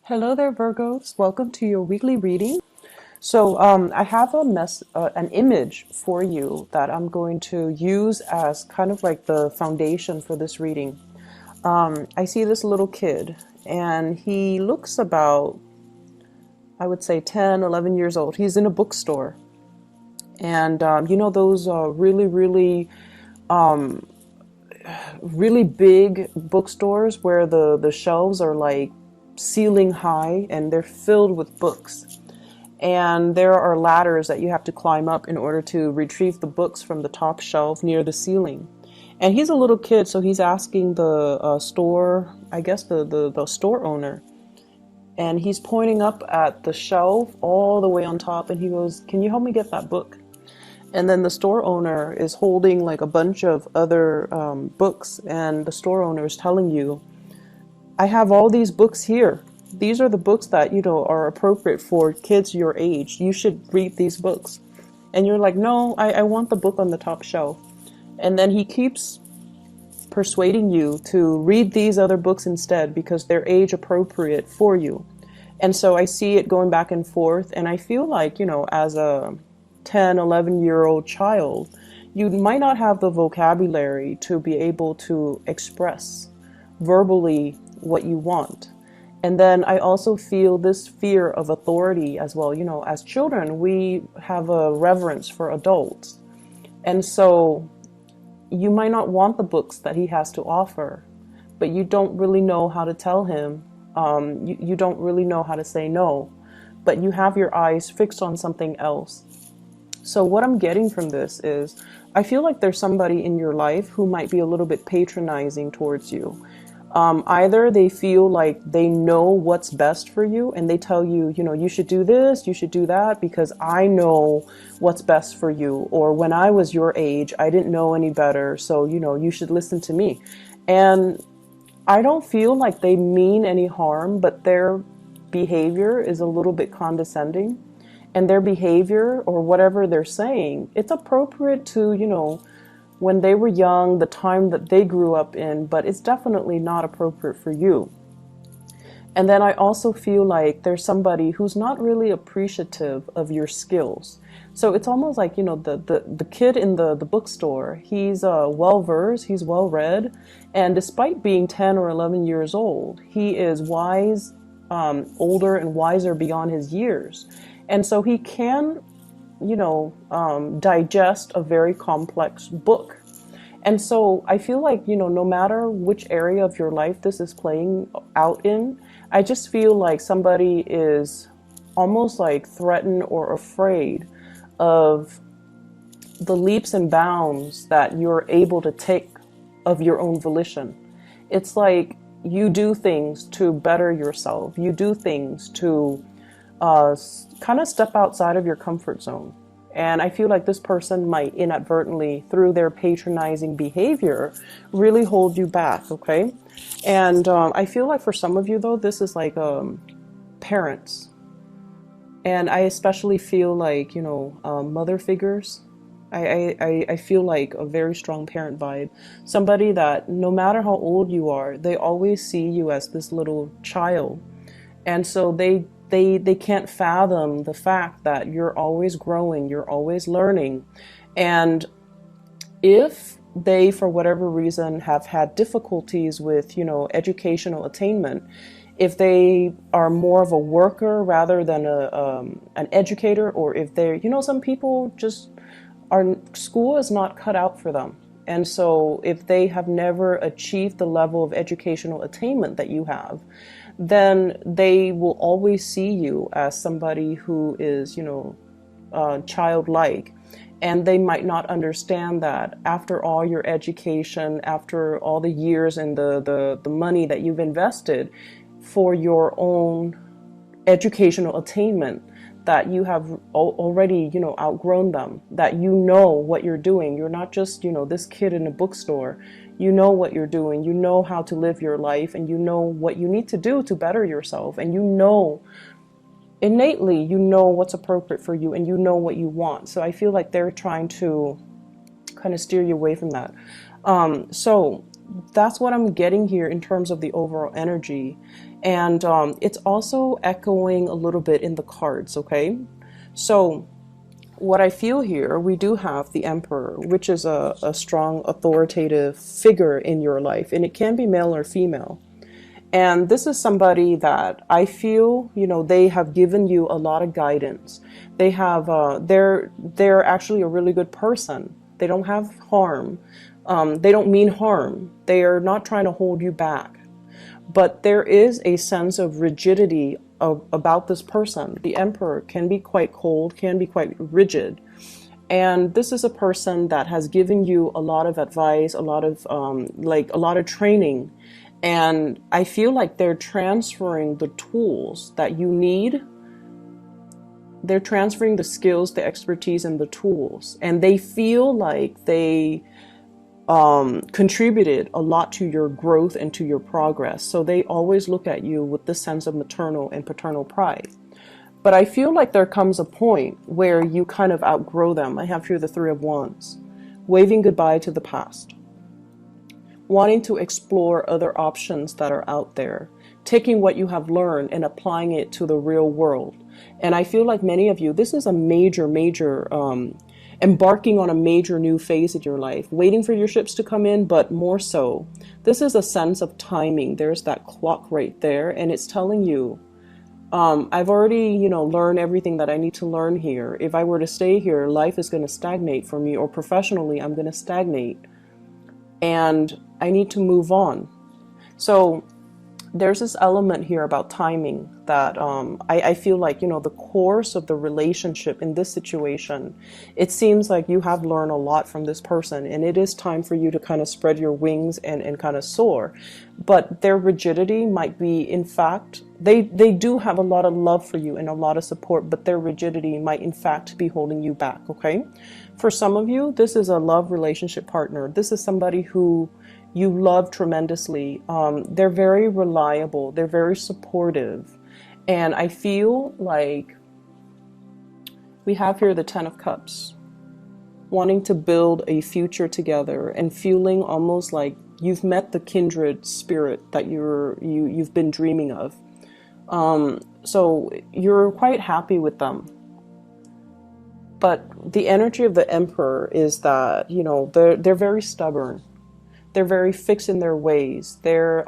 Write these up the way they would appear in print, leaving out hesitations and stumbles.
Hello there, Virgos. Welcome to your weekly reading. So I have an image for you that I'm going to use as kind of like the foundation for this reading. I see this little kid, and he looks about, I would say, 10, 11 years old. He's in a bookstore. And you know those really big bookstores where the shelves are like ceiling high and they're filled with books. And there are ladders that you have to climb up in order to retrieve the books from the top shelf near the ceiling. And he's a little kid, so he's asking the store, I guess the store owner, and he's pointing up at the shelf all the way on top, and he goes, "Can you help me get that book?" And then the store owner is holding like a bunch of other books, and the store owner is telling you, "I have all these books here. These are the books that, are appropriate for kids your age. You should read these books." And you're like, "No, I want the book on the top shelf." And then he keeps persuading you to read these other books instead because they're age appropriate for you. And so I see it going back and forth, and I feel like, as a 10, 11-year-old child, you might not have the vocabulary to be able to express verbally what you want. And then I also feel this fear of authority as well. As children, we have a reverence for adults. And so you might not want the books that he has to offer, but you don't really know how to tell him. You don't really know how to say no, but you have your eyes fixed on something else. So what I'm getting from this is I feel like there's somebody in your life who might be a little bit patronizing towards you. Either they feel like they know what's best for you and they tell you, you should do this, you should do that because I know what's best for you. Or when I was your age, I didn't know any better. So, you should listen to me. And I don't feel like they mean any harm, but their behavior is a little bit condescending. And their behavior or whatever they're saying, it's appropriate to, when they were young, the time that they grew up in, but it's definitely not appropriate for you. And then I also feel like there's somebody who's not really appreciative of your skills. So it's almost like, the kid in the bookstore, he's well-versed, he's well-read, and despite being 10 or 11 years old, he is wise, older and wiser beyond his years. And so he can, digest a very complex book. And so I feel like, no matter which area of your life this is playing out in, I just feel like somebody is almost like threatened or afraid of the leaps and bounds that you're able to take of your own volition. It's like you do things to better yourself. You do things to kind of step outside of your comfort zone. And I feel like this person might inadvertently, through their patronizing behavior, really hold you back, okay? And I feel like for some of you, though, this is like parents. And I especially feel like, mother figures. I feel like a very strong parent vibe. Somebody that no matter how old you are, they always see you as this little child. And so they can't fathom the fact that you're always growing, you're always learning. And if they, for whatever reason, have had difficulties with, educational attainment, if they are more of a worker rather than an educator, or if they're, some people just school is not cut out for them. And so if they have never achieved the level of educational attainment that you have, then they will always see you as somebody who is, childlike. And they might not understand that after all your education, after all the years and the money that you've invested for your own educational attainment, that you have already, outgrown them, that you know what you're doing. You're not just, this kid in a bookstore. You know what you're doing. You know how to live your life, and you know what you need to do to better yourself. And innately, you know what's appropriate for you, and you know what you want. So I feel like they're trying to kind of steer you away from that. So that's what I'm getting here in terms of the overall energy. And it's also echoing a little bit in the cards, okay? So what I feel here, we do have the Emperor, which is a strong authoritative figure in your life, and it can be male or female. And this is somebody that I feel, you know, they have given you a lot of guidance. They have, they're actually a really good person. They don't have harm. They don't mean harm. They are not trying to hold you back. But there is a sense of rigidity about this person. The Emperor can be quite cold, can be quite rigid. And this is a person that has given you a lot of advice, a lot of a lot of training. And I feel like they're transferring the tools that you need. They're transferring the skills, the expertise, and the tools. And they feel like they contributed a lot to your growth and to your progress. So they always look at you with this sense of maternal and paternal pride. But I feel like there comes a point where you kind of outgrow them. I have here the Three of Wands, waving goodbye to the past, wanting to explore other options that are out there, taking what you have learned and applying it to the real world. And I feel like many of you, this is a major, embarking on a major new phase in your life, waiting for your ships to come in, but more so, this is a sense of timing. There's that clock right there, and it's telling you, I've already, learned everything that I need to learn here. If I were to stay here, life is going to stagnate for me, or professionally, I'm going to stagnate, and I need to move on. So there's this element here about timing that I feel like, the course of the relationship in this situation, it seems like you have learned a lot from this person, and it is time for you to kind of spread your wings and kind of soar. But their rigidity might be, in fact, they do have a lot of love for you and a lot of support, but their rigidity might in fact be holding you back, okay? For some of you, this is a love relationship partner. This is somebody who you love tremendously. They're very reliable. They're very supportive. And I feel like we have here the Ten of Cups, wanting to build a future together and feeling almost like you've met the kindred spirit that you've been dreaming of. So you're quite happy with them. But the energy of the Emperor is that, they're very stubborn. They're very fixed in their ways. They're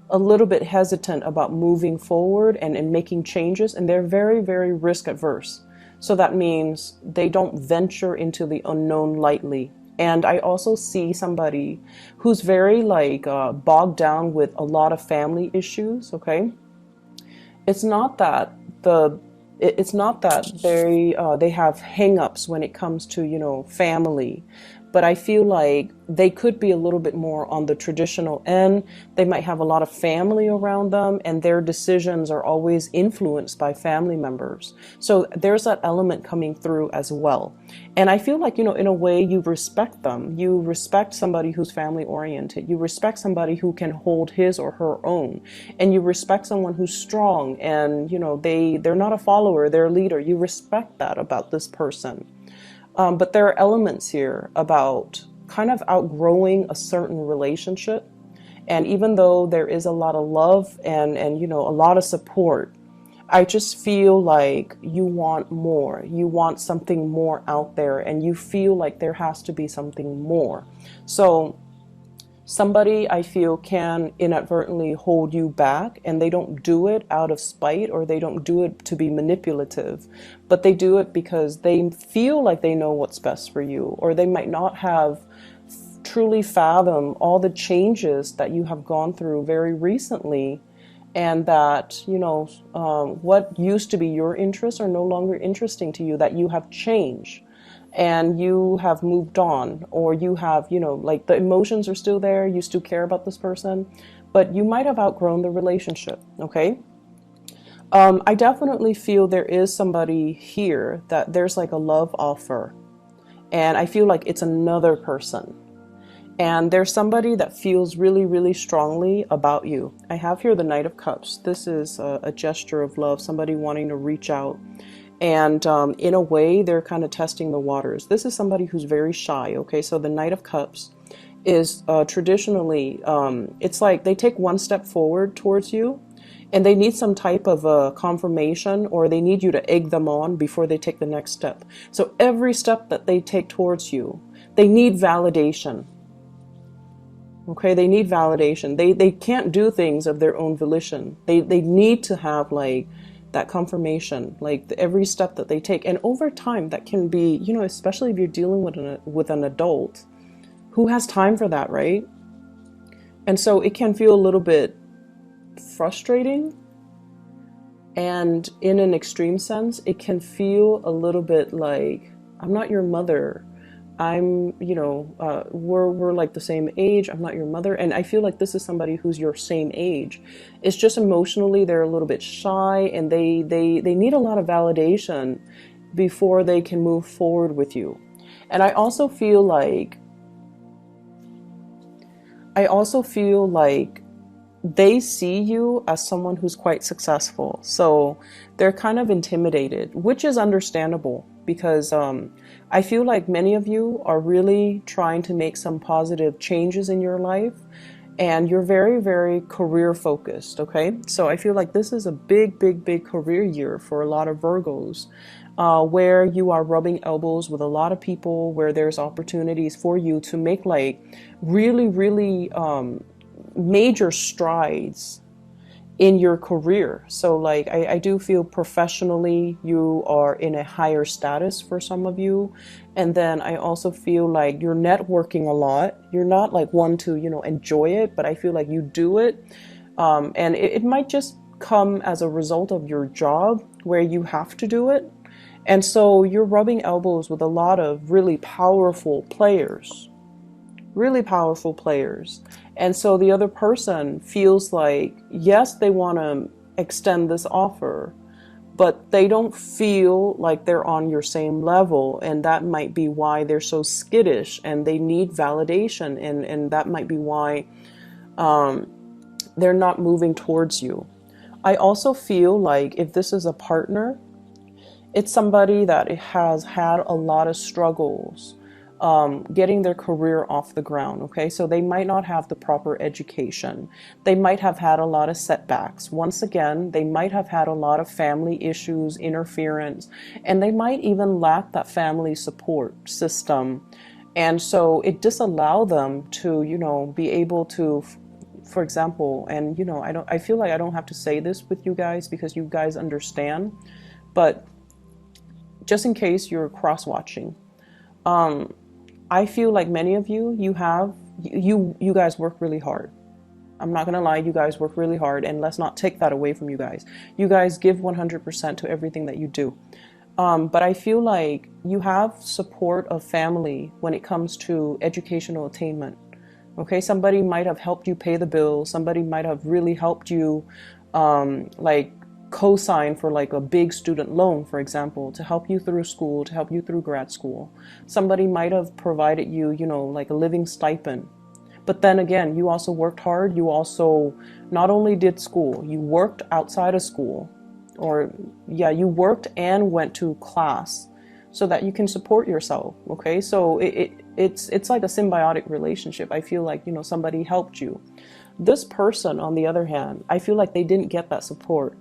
a little bit hesitant about moving forward and making changes, and they're very, very risk adverse. So that means they don't venture into the unknown lightly. And I also see somebody who's very bogged down with a lot of family issues, okay? It's not that they have hang-ups when it comes to, family. But I feel like they could be a little bit more on the traditional end. They might have a lot of family around them, and their decisions are always influenced by family members. So there's that element coming through as well. And I feel like, in a way, you respect them. You respect somebody who's family oriented. You respect somebody who can hold his or her own. And you respect someone who's strong and, they're not a follower, they're a leader. You respect that about this person. But there are elements here about kind of outgrowing a certain relationship. And even though there is a lot of love and a lot of support, I just feel like you want more. You want something more out there, and you feel like there has to be something more. So somebody, I feel, can inadvertently hold you back, and they don't do it out of spite, or they don't do it to be manipulative, but they do it because they feel like they know what's best for you, or they might not have truly fathomed all the changes that you have gone through very recently, and that, what used to be your interests are no longer interesting to you, that you have changed. And you have moved on, or you have, the emotions are still there. You still care about this person, but you might have outgrown the relationship. Okay. I definitely feel there is somebody here that there's like a love offer, and I feel like it's another person, and there's somebody that feels really, really strongly about you. I have here the Knight of Cups. This is a gesture of love, somebody wanting to reach out. And in a way, they're kind of testing the waters. This is somebody who's very shy, okay? So the Knight of Cups is traditionally, it's like they take one step forward towards you, and they need some type of a confirmation, or they need you to egg them on before they take the next step. So every step that they take towards you, they need validation. Okay, they need validation. They can't do things of their own volition. They need to have like that confirmation, like every step that they take. And over time, that can be, you know, especially if you're dealing with an adult, who has time for that, right? And so it can feel a little bit frustrating, and in an extreme sense, it can feel a little bit like, I'm not your mother. I'm, you know, we're like the same age. I'm not your mother. And I feel like this is somebody who's your same age. It's just emotionally they're a little bit shy, and they need a lot of validation before they can move forward with you. And I also feel like they see you as someone who's quite successful. So they're kind of intimidated, which is understandable, because I feel like many of you are really trying to make some positive changes in your life, and you're very, very career focused, okay? So I feel like this is a big, big, big career year for a lot of Virgos, where you are rubbing elbows with a lot of people, where there's opportunities for you to make like really, really major strides in your career. So like I do feel professionally you are in a higher status for some of you. And then I also feel like you're networking a lot. You're not like one to, you know, enjoy it, but I feel like you do it. And it might just come as a result of your job where you have to do it. And so you're rubbing elbows with a lot of really powerful players. Really powerful players. And so the other person feels like, yes, they want to extend this offer, but they don't feel like they're on your same level. And that might be why they're so skittish, and they need validation. And that might be why they're not moving towards you. I also feel like if this is a partner, it's somebody that has had a lot of struggles getting their career off the ground, okay? So they might not have the proper education. They might have had a lot of setbacks. Once again, they might have had a lot of family issues, interference, and they might even lack that family support system. And so it disallows them to, you know, be able to, for example, and, you know, I feel like I don't have to say this with you guys because you guys understand, but just in case you're cross-watching, I feel like many of you, you guys work really hard. I'm not going to lie, you guys work really hard, and let's not take that away from you guys. You guys give 100% to everything that you do. But I feel like you have support of family when it comes to educational attainment. Okay, somebody might have helped you pay the bill. Somebody might have really helped you, like, co-sign for like a big student loan, for example, to help you through school, to help you through grad school. Somebody might have provided you, you know, like a living stipend. But then again, you also worked hard. You also not only did school, you worked outside of school, or yeah, you worked and went to class so that you can support yourself. Okay, so it's like a symbiotic relationship. I feel like, you know, somebody helped you. This person, on the other hand, I feel like they didn't get that support.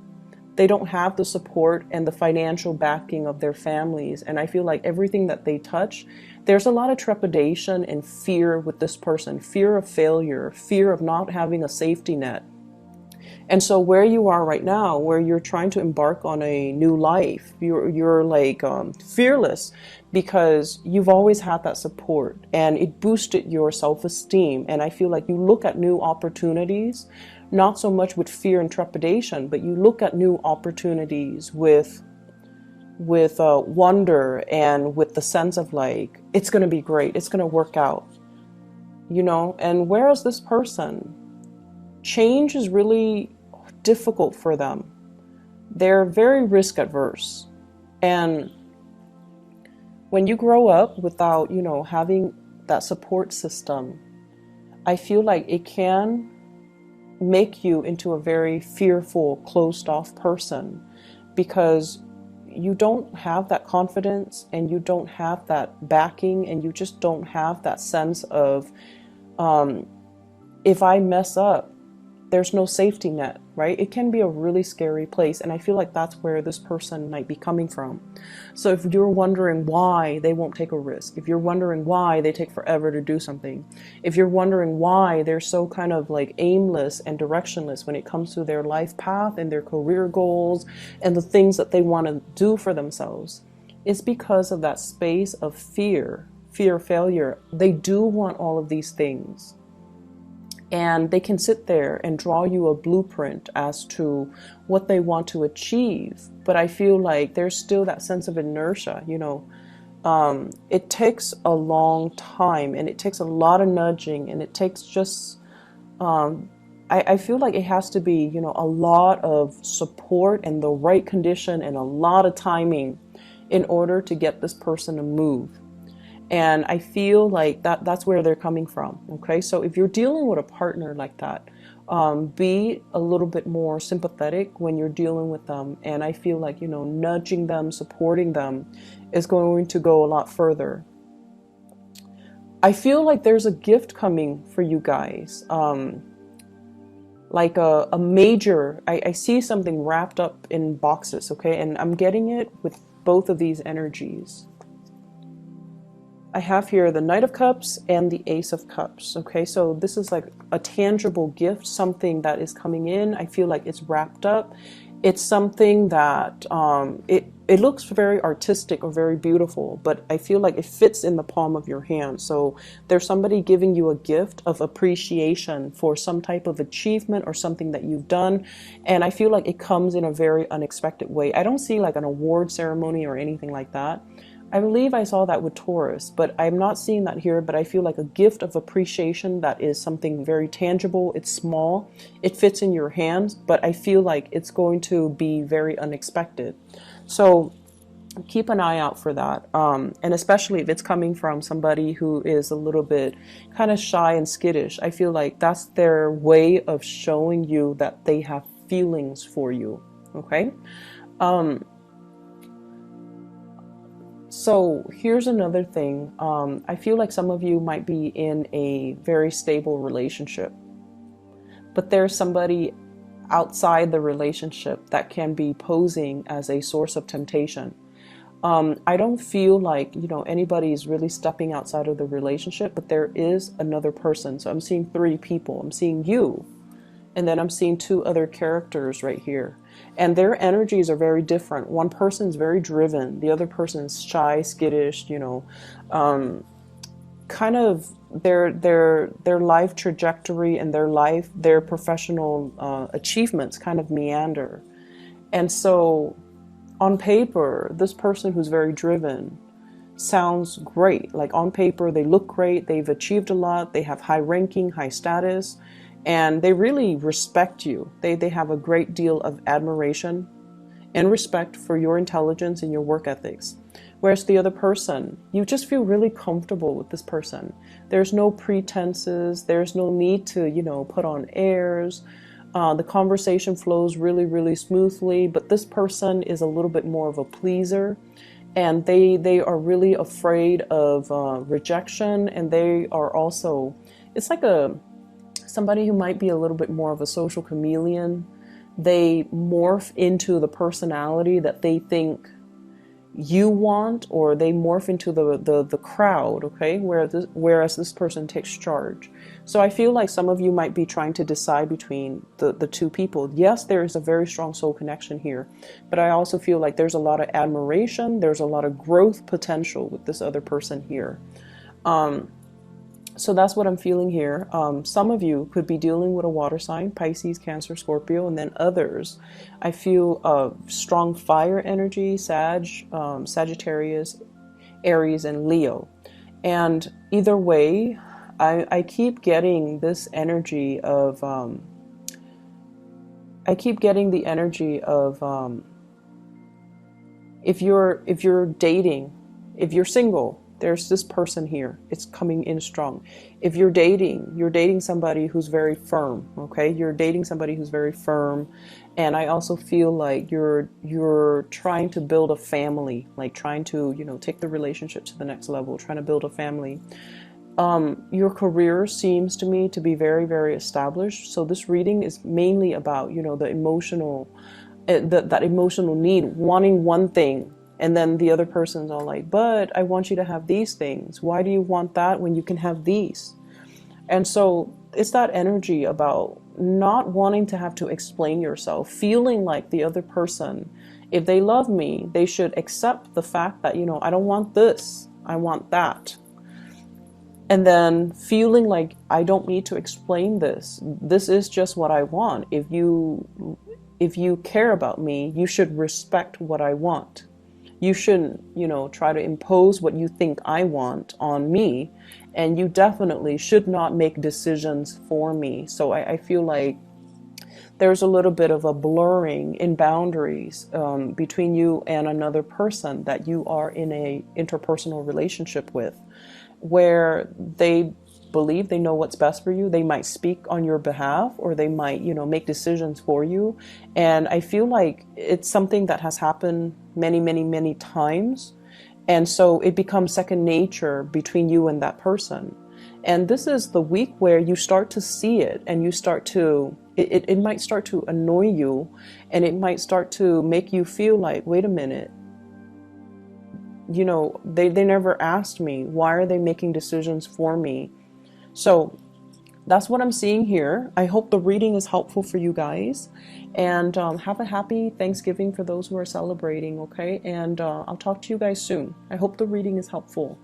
They don't have the support and the financial backing of their families. And I feel like everything that they touch, there's a lot of trepidation and fear with this person, fear of failure, fear of not having a safety net. And so where you are right now, where you're trying to embark on a new life, you're like fearless because you've always had that support, and it boosted your self-esteem. And I feel like you look at new opportunities, not so much with fear and trepidation, but you look at new opportunities with wonder, and with the sense of like, it's going to be great, it's going to work out, you know. And whereas this person, change is really difficult for them. They're very risk adverse. And when you grow up without, you know, having that support system, I feel like it can make you into a very fearful, closed off person, because you don't have that confidence, and you don't have that backing, and you just don't have that sense of, if I mess up, there's no safety net, right? It can be a really scary place, and I feel like that's where this person might be coming from. So if you're wondering why they won't take a risk, if you're wondering why they take forever to do something, if you're wondering why they're so kind of like aimless and directionless when it comes to their life path and their career goals and the things that they want to do for themselves, it's because of that space of fear of failure. They do want all of these things. And they can sit there and draw you a blueprint as to what they want to achieve. But I feel like there's still that sense of inertia, it takes a long time, and it takes a lot of nudging, and it takes just, I feel like it has to be, a lot of support and the right condition and a lot of timing in order to get this person to move. And I feel like that's where they're coming from. Okay, so if you're dealing with a partner like that, be a little bit more sympathetic when you're dealing with them. And I feel like, nudging them, supporting them is going to go a lot further. I feel like there's a gift coming for you guys. Like a major, I see something wrapped up in boxes, okay? And I'm getting it with both of these energies. I have here the Knight of Cups and the Ace of Cups. Okay, so this is like a tangible gift, something that is coming in. I feel like it's wrapped up. It's something that it looks very artistic or very beautiful, but I feel like it fits in the palm of your hand. So there's somebody giving you a gift of appreciation for some type of achievement or something that you've done. And I feel like it comes in a very unexpected way. I don't see like an award ceremony or anything like that. I believe I saw that with Taurus, but I'm not seeing that here. But I feel like a gift of appreciation that is something very tangible. It's small, it fits in your hands, but I feel like it's going to be very unexpected. So keep an eye out for that. And especially if it's coming from somebody who is a little bit kind of shy and skittish, I feel like that's their way of showing you that they have feelings for you. Okay. So here's another thing. I feel like some of you might be in a very stable relationship, but there's somebody outside the relationship that can be posing as a source of temptation. I don't feel like, anybody's really stepping outside of the relationship, but there is another person. So I'm seeing 3 people. I'm seeing you, and then I'm seeing 2 other characters right here. And their energies are very different. One person's very driven. The other person's shy, skittish, kind of their life trajectory and their professional achievements kind of meander. And so on paper, this person who's very driven sounds great. Like on paper, they look great. They've achieved a lot. They have high ranking, high status. And they really respect you. They have a great deal of admiration and respect for your intelligence and your work ethics. Whereas the other person, you just feel really comfortable with this person. There's no pretenses. There's no need to, put on airs. The conversation flows really, really smoothly. But this person is a little bit more of a pleaser. And they are really afraid of rejection. And they are also, it's like somebody who might be a little bit more of a social chameleon. They morph into the personality that they think you want, or they morph into the crowd, okay? Whereas this person takes charge. So I feel like some of you might be trying to decide between the 2 people. Yes, there is a very strong soul connection here, but I also feel like there's a lot of admiration, there's a lot of growth potential with this other person here. So that's what I'm feeling here. Some of you could be dealing with a water sign, Pisces, Cancer, Scorpio, and then others. I feel strong fire energy, Sagittarius, Aries, and Leo. And either way, I keep getting this energy of, if you're dating, if you're single, there's this person here. It's coming in strong. If you're dating somebody who's very firm, okay? You're dating somebody who's very firm. And I also feel like you're trying to build a family, like trying to, take the relationship to the next level, trying to build a family. Your career seems to me to be very, very established. So this reading is mainly about, you know, the emotional, that emotional need, wanting one thing. And then the other person's all like, but I want you to have these things. Why do you want that when you can have these? And so it's that energy about not wanting to have to explain yourself, feeling like the other person, if they love me, they should accept the fact that, you know, I don't want this, I want that. And then feeling like I don't need to explain this. This is just what I want. If you care about me, you should respect what I want. You shouldn't, you know, try to impose what you think I want on me. And you definitely should not make decisions for me. So I feel like there's a little bit of a blurring in boundaries between you and another person that you are in a interpersonal relationship with, where they believe they know what's best for you. They might speak on your behalf, or they might, you know, make decisions for you. And I feel like it's something that has happened many, many, many times. And so it becomes second nature between you and that person. And this is the week where you start to see it, and you start to, it might start to annoy you, and it might start to make you feel like, wait a minute, you know, they never asked me. Why are they making decisions for me? So that's what I'm seeing here. I hope the reading is helpful for you guys. And have a happy Thanksgiving for those who are celebrating, okay? And I'll talk to you guys soon. I hope the reading is helpful.